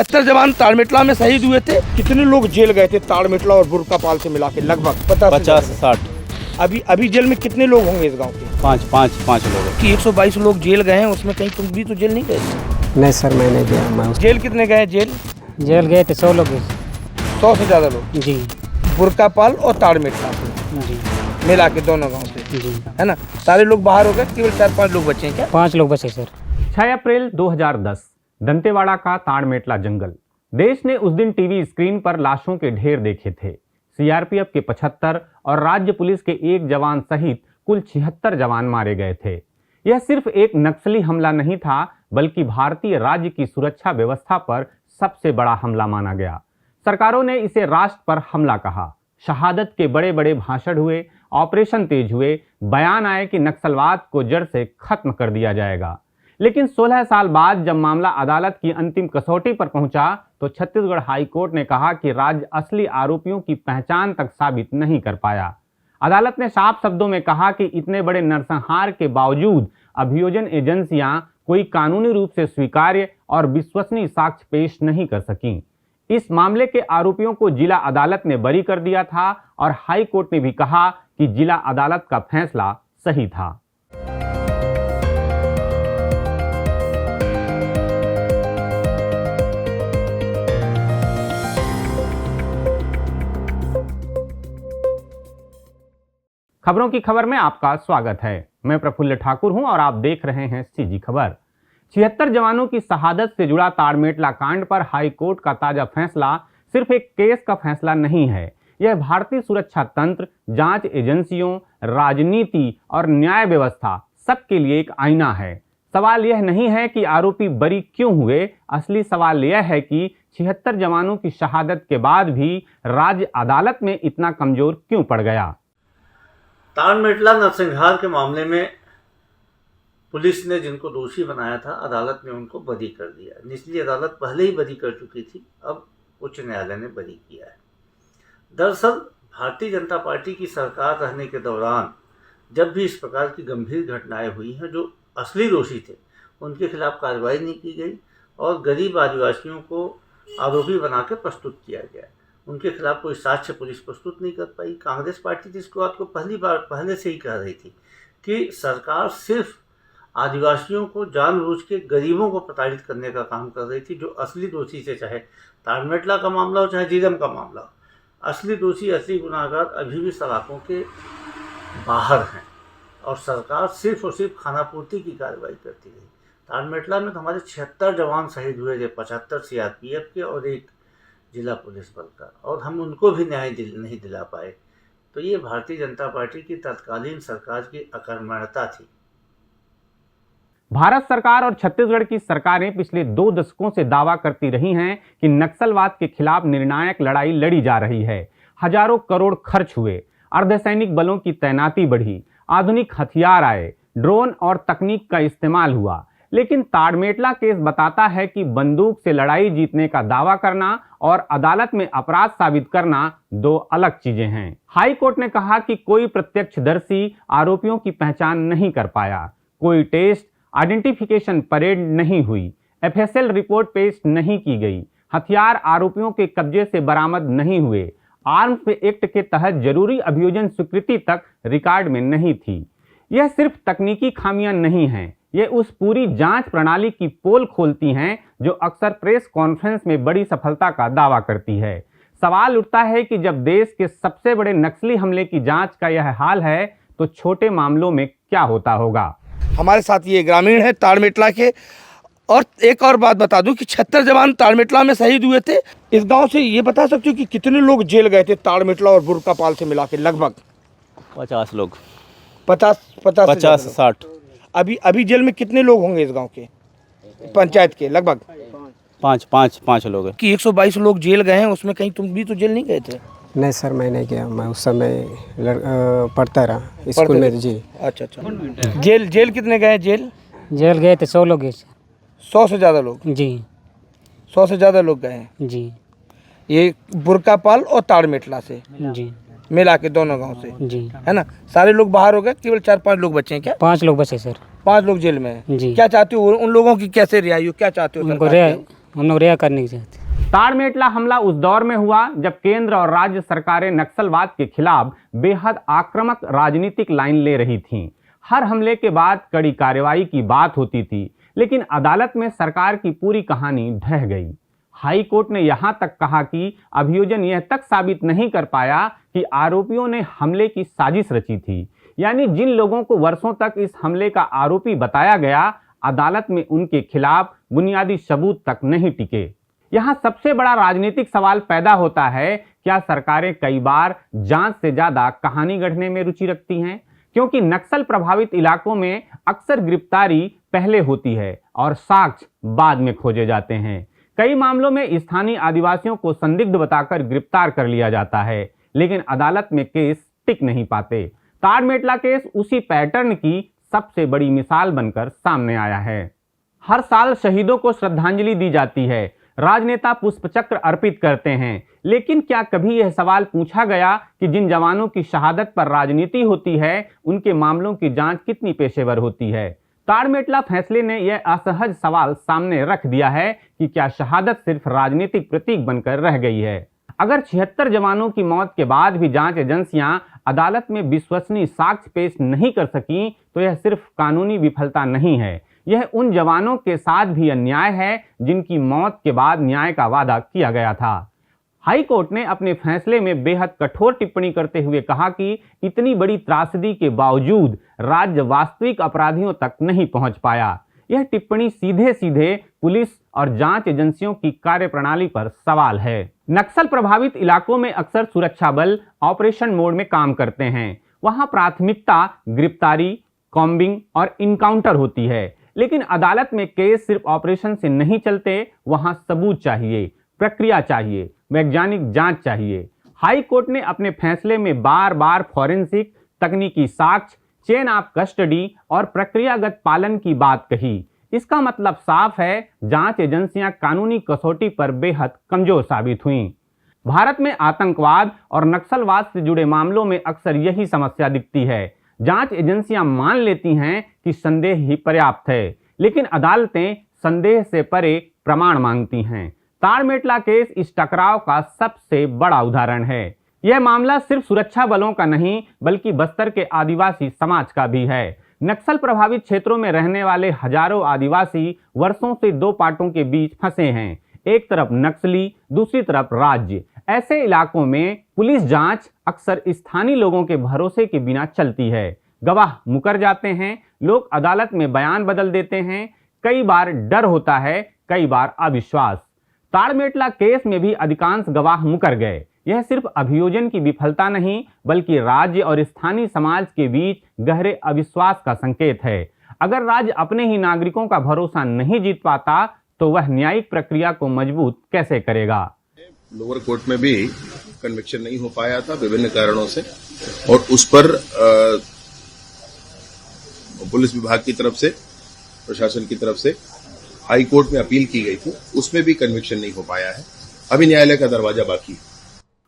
76 जवान ताड़मेटला में शहीद हुए थे। कितने लोग जेल गए थे ताड़मेटला और बुर्कापाल से मिला के? लगभग 50-60। अभी जेल में कितने लोग होंगे इस गांव के? पाँच लोग। कि 122 लोग जेल गए हैं, उसमें कहीं तुम भी तो जेल नहीं गए थे? नहीं सर, मैं नहीं गया। मैं जेल कितने गए? जेल गए थे 100 लोग। 100 से ज़्यादा लोग जी बुर्कापाल और ताड़मेटला से जी मिला के, दोनों गांव से, जी। है ना? सारे लोग बाहर हो गए, केवल 4-5 लोग बचे हैं क्या? 5 लोग बचे सर। 6 अप्रैल 2010 दंतेवाड़ा का ताड़मेटला जंगल। देश ने उस दिन टीवी स्क्रीन पर लाशों के ढेर देखे थे। सीआरपीएफ के 75 और राज्य पुलिस के 1 जवान सहित कुल 76 जवान मारे गए थे। यह सिर्फ एक नक्सली हमला नहीं था, बल्कि भारतीय राज्य की सुरक्षा व्यवस्था पर सबसे बड़ा हमला माना गया। सरकारों ने इसे राष्ट्र पर हमला कहा। शहादत के बड़े बड़े भाषण हुए, ऑपरेशन तेज हुए, बयान आए कि नक्सलवाद को जड़ से खत्म कर दिया जाएगा। लेकिन 16 साल बाद जब मामला अदालत की अंतिम कसौटी पर पहुंचा, तो छत्तीसगढ़ हाई कोर्ट ने कहा कि राज्य असली आरोपियों की पहचान तक साबित नहीं कर पाया। अदालत ने साफ शब्दों में कहा कि इतने बड़े नरसंहार के बावजूद अभियोजन एजेंसियां कोई कानूनी रूप से स्वीकार्य और विश्वसनीय साक्ष्य पेश नहीं कर सकीं। इस मामले के आरोपियों को जिला अदालत ने बरी कर दिया था और हाई कोर्ट ने भी कहा कि जिला अदालत का फैसला सही था। खबरों की खबर में आपका स्वागत है। मैं प्रफुल्ल ठाकुर हूं और आप देख रहे हैं सीजी खबर। 76 जवानों की शहादत से जुड़ा ताड़मेटला कांड पर हाई कोर्ट का ताजा फैसला सिर्फ एक केस का फैसला नहीं है। यह भारतीय सुरक्षा तंत्र, जांच एजेंसियों, राजनीति और न्याय व्यवस्था सबके लिए एक आईना है। सवाल यह नहीं है कि आरोपी बरी क्यों हुए, असली सवाल यह है कि 76 जवानों की शहादत के बाद भी राज्य अदालत में इतना कमजोर क्यों पड़ गया। ताड़मेटला नरसंहार के मामले में पुलिस ने जिनको दोषी बनाया था, अदालत ने उनको बरी कर दिया। निचली अदालत पहले ही बरी कर चुकी थी, अब उच्च न्यायालय ने बरी किया है। दरअसल भारतीय जनता पार्टी की सरकार रहने के दौरान जब भी इस प्रकार की गंभीर घटनाएं हुई हैं, जो असली दोषी थे उनके खिलाफ कार्रवाई नहीं की गई और गरीब आदिवासियों को आरोपी बना के प्रस्तुत किया गया। उनके खिलाफ कोई साक्ष्य पुलिस प्रस्तुत नहीं कर पाई। कांग्रेस पार्टी इस बात को पहले से ही कह रही थी कि सरकार सिर्फ आदिवासियों को जानबूझ के गरीबों को प्रताड़ित करने का काम कर रही थी। जो असली दोषी से, चाहे ताड़मेटला का मामला हो चाहे जीरम का मामला हो, असली दोषी, असली गुनाहगार अभी भी सलाखों के बाहर हैं और सरकार सिर्फ और सिर्फ खानापूर्ति की कार्रवाई करती रही। ताड़मेटला में तो हमारे 76 जवान शहीद हुए थे, 75 सीआरपीएफ के और 1 जिला पुलिस बल का, और हम उनको भी न्याय नहीं दिला पाए। तो ये भारतीय जनता पार्टी की तत्कालीन सरकार की अकर्मण्यता थी। भारत सरकार और छत्तीसगढ़ की सरकारें पिछले 2 दशकों से दावा करती रही हैं कि नक्सलवाद के खिलाफ निर्णायक लड़ाई लड़ी जा रही है। हजारों करोड़ खर्च हुए, अर्धसैनिक बलों की तैनाती बढ़ी, आधुनिक हथियार आए, ड्रोन और तकनीक का इस्तेमाल हुआ। लेकिन ताड़मेटला केस बताता है कि बंदूक से लड़ाई जीतने का दावा करना और अदालत में अपराध साबित करना 2 अलग चीजें हैं। हाई कोर्ट ने कहा कि कोई प्रत्यक्षदर्शी आरोपियों की पहचान नहीं कर पाया, कोई टेस्ट आइडेंटिफिकेशन परेड नहीं हुई, एफएसएल रिपोर्ट पेश नहीं की गई, हथियार आरोपियों के कब्जे से बरामद नहीं हुए, आर्म्स एक्ट के तहत जरूरी अभियोजन स्वीकृति तक रिकॉर्ड में नहीं थी। यह सिर्फ तकनीकी खामियां नहीं हैं, ये उस पूरी जांच प्रणाली की पोल खोलती हैं जो अक्सर प्रेस कॉन्फ्रेंस में बड़ी सफलता का दावा करती है। सवाल उठता है कि जब देश के सबसे बड़े नक्सली हमले की जांच का यह हाल है, तो छोटे मामलों में क्या होता होगा। हमारे साथ ये ग्रामीण है ताड़मेटला के। और एक और बात बता दूं कि 76 जवान ताड़मेटला में शहीद हुए थे। इस गांव से ये बता सकते हो कि कितने लोग जेल गए थे ताड़मेटला और बुर्कापाल से मिला के? लगभग 50 लोग। 50-60। अभी जेल में कितने लोग होंगे इस गांव के, पंचायत के? लगभग 5 लोग हैं। कि 122 लोग जेल गए हैं, उसमें कहीं तुम भी तो जेल नहीं गए थे? नहीं सर, मैं नहीं गया। मैं उस समय पढ़ता रहा स्कूल में। जी। अच्छा। जेल कितने गए? जेल गए थे 100 लोग। 100 से ज़्यादा लोग? जी। 100 से ज़्यादा लोग गए हैं जी। ये बुर्कापाल और ताड़मेटला से जी मिला के, दोनों गांव से, जी। है ना? सारे लोग बाहर हो गए, केवल 4-5 लोग बचे हैं क्या? 5 लोग बचे सर। 5 लोग जेल में हैं। जी। क्या चाहते हो उन लोगों की कैसे रिहाई हो? क्या चाहते हो? हम नौकरियाँ करने की चाहते हैं। ताड़मेटला हमला उस दौर में हुआ जब केंद्र और राज्य सरकारें नक्सलवाद के खिलाफ बेहद आक्रामक राजनीतिक लाइन ले रही थीं। हर हमले के बाद कड़ी कार्रवाई की बात होती थी, लेकिन अदालत में सरकार की पूरी कहानी ढह गई। हाई कोर्ट ने यहां तक कहा कि अभियोजन यह तक साबित नहीं कर पाया कि आरोपियों ने हमले की साजिश रची थी। यानी जिन लोगों को वर्षों तक इस हमले का आरोपी बताया गया, अदालत में उनके खिलाफ बुनियादी सबूत तक नहीं टिके। यहां सबसे बड़ा राजनीतिक सवाल पैदा होता है, क्या सरकारें कई बार जांच से ज्यादा कहानी गढ़ने में रुचि रखती हैं? क्योंकि नक्सल प्रभावित इलाकों में अक्सर गिरफ्तारी पहले होती है और साक्ष्य बाद में खोजे जाते हैं। कई मामलों में स्थानीय आदिवासियों को संदिग्ध बताकर गिरफ्तार कर लिया जाता है, लेकिन अदालत में केस टिक नहीं पाते। ताड़मेटला केस उसी पैटर्न की सबसे बड़ी मिसाल बनकर सामने आया है। हर साल शहीदों को श्रद्धांजलि दी जाती है, राजनेता पुष्पचक्र अर्पित करते हैं, लेकिन क्या कभी यह सवाल पूछा गया कि जिन जवानों की शहादत पर राजनीति होती है, उनके मामलों की जांच कितनी पेशेवर होती है? ताड़मेटला फैसले ने यह असहज सवाल सामने रख दिया है कि क्या शहादत सिर्फ राजनीतिक प्रतीक बनकर रह गई है? अगर 76 जवानों की मौत के बाद भी जांच एजेंसियां अदालत में विश्वसनीय साक्ष्य पेश नहीं कर सकी, तो यह सिर्फ कानूनी विफलता नहीं है, यह उन जवानों के साथ भी अन्याय है जिनकी मौत के बाद न्याय का वादा किया गया था। हाई कोर्ट ने अपने फैसले में बेहद कठोर टिप्पणी करते हुए कहा कि इतनी बड़ी त्रासदी के बावजूद राज्य वास्तविक अपराधियों तक नहीं पहुंच पाया। यह टिप्पणी सीधे सीधे पुलिस और जांच एजेंसियों की कार्यप्रणाली पर सवाल है। नक्सल प्रभावित इलाकों में अक्सर सुरक्षा बल ऑपरेशन मोड में काम करते हैं। वहां प्राथमिकता गिरफ्तारी, कॉम्बिंग और इनकाउंटर होती है, लेकिन अदालत में केस सिर्फ ऑपरेशन से नहीं चलते, वहां सबूत चाहिए, प्रक्रिया चाहिए, वैज्ञानिक जांच चाहिए। हाई कोर्ट ने अपने फैसले में बार बार फॉरेंसिक, तकनीकी साक्ष्य, चेन ऑफ कस्टडी और प्रक्रियागत पालन की बात कही। इसका मतलब साफ है, जांच एजेंसियां कानूनी कसौटी पर बेहद कमजोर साबित हुईं। भारत में आतंकवाद और नक्सलवाद से जुड़े मामलों में अक्सर यही समस्या दिखती है। जांच एजेंसियां मान लेती हैं कि संदेह ही पर्याप्त है, लेकिन अदालतें संदेह से परे प्रमाण मांगती हैं। ताड़मेटला केस इस टकराव का सबसे बड़ा उदाहरण है। यह मामला सिर्फ सुरक्षा बलों का नहीं, बल्कि बस्तर के आदिवासी समाज का भी है। नक्सल प्रभावित क्षेत्रों में रहने वाले हजारों आदिवासी वर्षों से दो पाटों के बीच फंसे हैं, एक तरफ नक्सली, दूसरी तरफ राज्य। ऐसे इलाकों में पुलिस जांच अक्सर स्थानीय लोगों के भरोसे के बिना चलती है। गवाह मुकर जाते हैं, लोग अदालत में बयान बदल देते हैं, कई बार डर होता है, कई बार अविश्वास। ताड़मेटला केस में भी अधिकांश गवाह मुकर गए। यह सिर्फ अभियोजन की विफलता नहीं, बल्कि राज्य और स्थानीय समाज के बीच गहरे अविश्वास का संकेत है। अगर राज्य अपने ही नागरिकों का भरोसा नहीं जीत पाता, तो वह न्यायिक प्रक्रिया को मजबूत कैसे करेगा? लोअर कोर्ट में भी कन्विक्शन नहीं हो पाया था विभिन्न कारणों से, और उस पर पुलिस विभाग की तरफ से, प्रशासन की तरफ से हाई कोर्ट में अपील की गई थी, उसमें भी कन्विक्शन नहीं हो पाया है। अभी न्यायालय का दरवाजा बाकी है।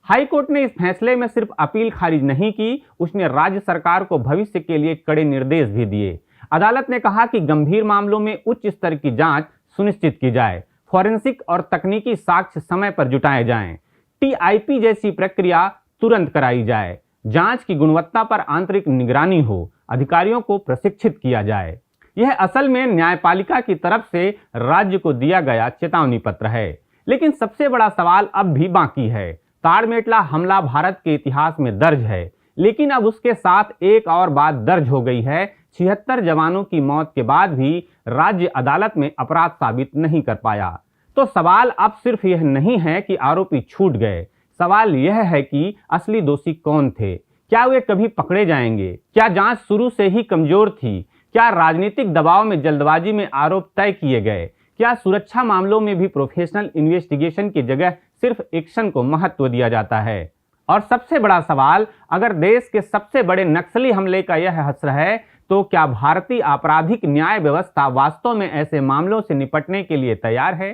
हाई कोर्ट ने इस फैसले में सिर्फ अपील खारिज नहीं की, उसने राज्य सरकार को भविष्य के लिए कड़े निर्देश भी दिए। अदालत ने कहा कि गंभीर मामलों में उच्च स्तर की जांच सुनिश्चित की जाए, फॉरेंसिक और तकनीकी साक्ष्य समय पर जुटाए जाएं, टीआईपी जैसी प्रक्रिया तुरंत कराई जाए, जांच की गुणवत्ता पर आंतरिक निगरानी हो, अधिकारियों को प्रशिक्षित किया जाए। यह असल में न्यायपालिका की तरफ से राज्य को दिया गया चेतावनी पत्र है। लेकिन सबसे बड़ा सवाल अब भी बाकी है। ताड़मेटला हमला भारत के इतिहास में दर्ज है, लेकिन अब उसके साथ एक और बात दर्ज हो गई है। 76 जवानों की मौत के बाद भी राज्य अदालत में अपराध साबित नहीं कर पाया। तो सवाल अब सिर्फ यह नहीं है कि आरोपी छूट गए, सवाल यह है कि असली दोषी कौन थे, क्या वे कभी पकड़े जाएंगे, क्या जांच शुरू से ही कमजोर थी, क्या राजनीतिक दबाव में जल्दबाजी में आरोप तय किए गए, क्या सुरक्षा मामलों में भी प्रोफेशनल इन्वेस्टिगेशन की जगह सिर्फ एक्शन को महत्व दिया जाता है। और सबसे बड़ा सवाल, अगर देश के सबसे बड़े नक्सली हमले का यह असर है, तो क्या भारतीय आपराधिक न्याय व्यवस्था वास्तव में ऐसे मामलों से निपटने के लिए तैयार है?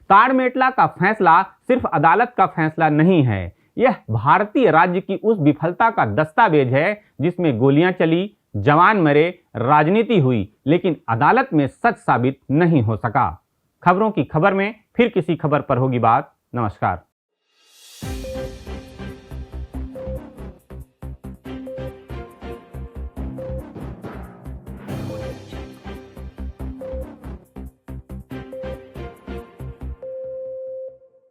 ताड़मेटला का फैसला सिर्फ अदालत का फैसला नहीं है, यह भारतीय राज्य की उस विफलता का दस्तावेज है जिसमें गोलियां चली, जवान मरे, राजनीति हुई, लेकिन अदालत में सच साबित नहीं हो सका। खबरों की खबर में फिर किसी खबर पर होगी बात। नमस्कार।